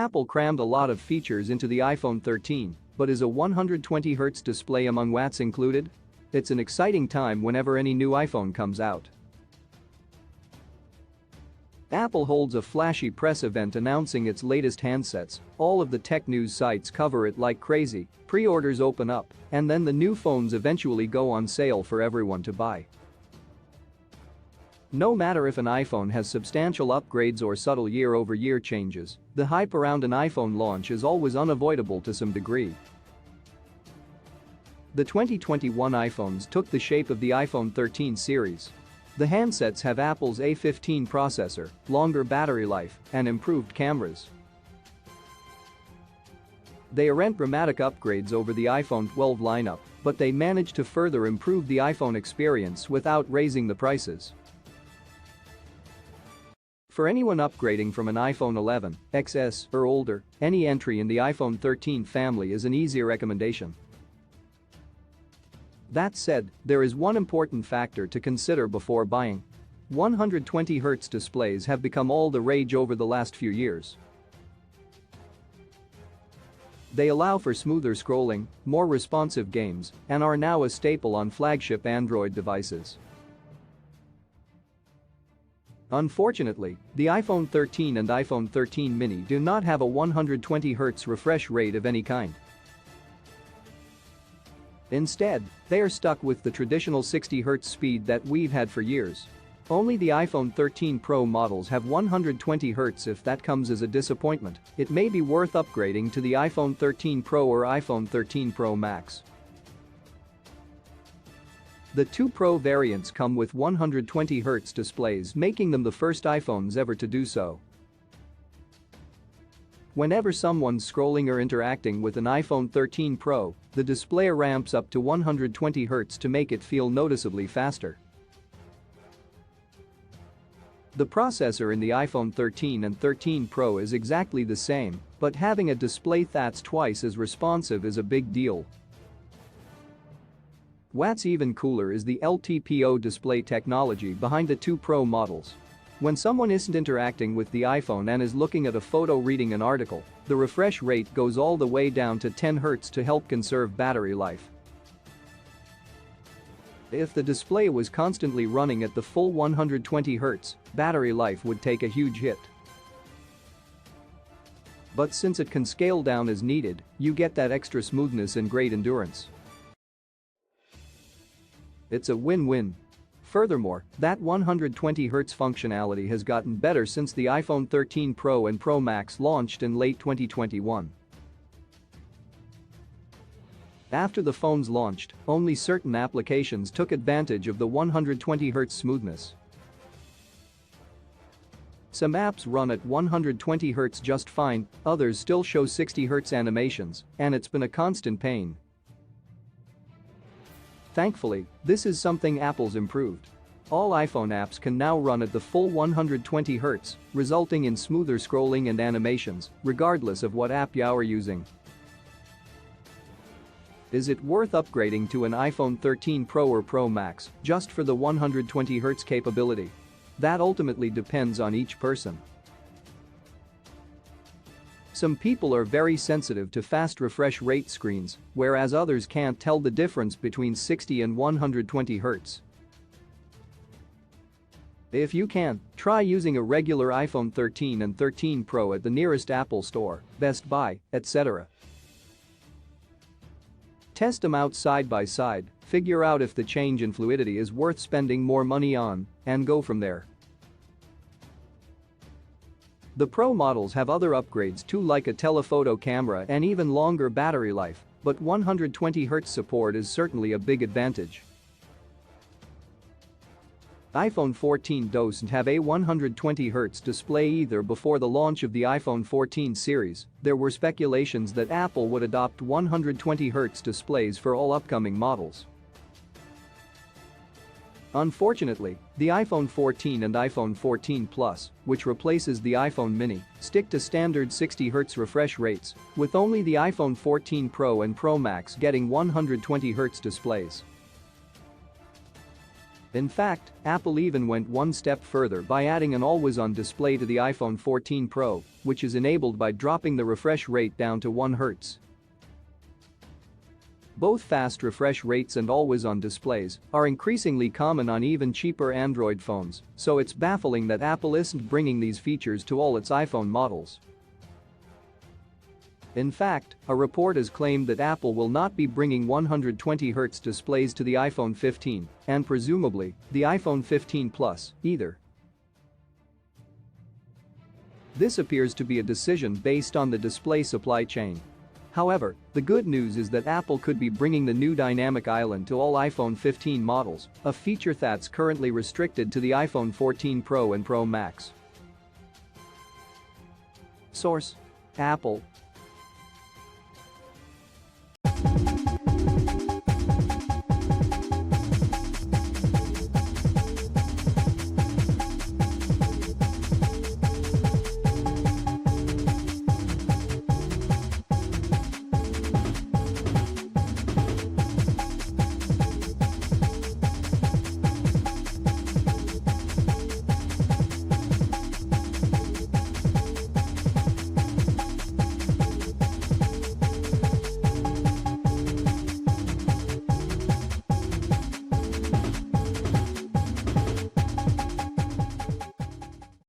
Apple crammed a lot of features into the iPhone 13, but is a 120Hz display among what's included? It's an exciting time whenever any new iPhone comes out. Apple holds a flashy press event announcing its latest handsets. All of the tech news sites cover it like crazy, pre-orders open up, and then the new phones eventually go on sale for everyone to buy. No matter if an iPhone has substantial upgrades or subtle year-over-year changes, the hype around an iPhone launch is always unavoidable to some degree. The 2021 iPhones took the shape of the iPhone 13 series. The handsets have Apple's A15 processor, longer battery life, and improved cameras. They aren't dramatic upgrades over the iPhone 12 lineup, but they managed to further improve the iPhone experience without raising the prices. For anyone upgrading from an iPhone 11 XS or older, any entry in the iPhone 13 family is an easy recommendation. That said, there is one important factor to consider before buying. 120Hz displays have become all the rage over the last few years. They allow for smoother scrolling, more responsive games, and are now a staple on flagship Android devices. Unfortunately, the iPhone 13 and iPhone 13 mini do not have a 120Hz refresh rate of any kind. Instead, they are stuck with the traditional 60Hz speed that we've had for years. Only the iPhone 13 Pro models have 120Hz. If that comes as a disappointment, it may be worth upgrading to the iPhone 13 Pro or iPhone 13 Pro Max. The two Pro variants come with 120Hz displays, making them the first iPhones ever to do so. Whenever someone's scrolling or interacting with an iPhone 13 Pro, the display ramps up to 120Hz to make it feel noticeably faster. The processor in the iPhone 13 and 13 Pro is exactly the same, but having a display that's twice as responsive is a big deal. What's even cooler is the LTPO display technology behind the two Pro models. When someone isn't interacting with the iPhone and is looking at a photo, reading an article, the refresh rate goes all the way down to 10 Hz to help conserve battery life. If the display was constantly running at the full 120 Hz, battery life would take a huge hit. But since it can scale down as needed, you get that extra smoothness and great endurance. It's a win-win. Furthermore, that 120Hz functionality has gotten better since the iPhone 13 Pro and Pro Max launched in late 2021. After the phones launched, only certain applications took advantage of the 120Hz smoothness. Some apps run at 120Hz just fine, others still show 60Hz animations, and it's been a constant pain. Thankfully, this is something Apple's improved. All iPhone apps can now run at the full 120Hz, resulting in smoother scrolling and animations, regardless of what app you are using. Is it worth upgrading to an iPhone 13 Pro or Pro Max just for the 120Hz capability? That ultimately depends on each person. Some people are very sensitive to fast refresh rate screens, whereas others can't tell the difference between 60 and 120 Hz. If you can, try using a regular iPhone 13 and 13 Pro at the nearest Apple store, Best Buy, etc. Test them out side by side, figure out if the change in fluidity is worth spending more money on, and go from there. The Pro models have other upgrades too, like a telephoto camera and even longer battery life, but 120Hz support is certainly a big advantage. iPhone 14 doesn't have a 120Hz display either. Before the launch of the iPhone 14 series, there were speculations that Apple would adopt 120Hz displays for all upcoming models. Unfortunately, the iPhone 14 and iPhone 14 Plus, which replaces the iPhone mini, stick to standard 60Hz refresh rates, with only the iPhone 14 Pro and Pro Max getting 120Hz displays. In fact, Apple even went one step further by adding an always-on display to the iPhone 14 Pro, which is enabled by dropping the refresh rate down to 1 Hz. Both fast refresh rates and always-on displays are increasingly common on even cheaper Android phones, so it's baffling that Apple isn't bringing these features to all its iPhone models. In fact, a report has claimed that Apple will not be bringing 120Hz displays to the iPhone 15 and presumably the iPhone 15 Plus either. This appears to be a decision based on the display supply chain. However, the good news is that Apple could be bringing the new dynamic island to all iPhone 15 models, a feature that's currently restricted to the iPhone 14 Pro and Pro Max. Source: Apple.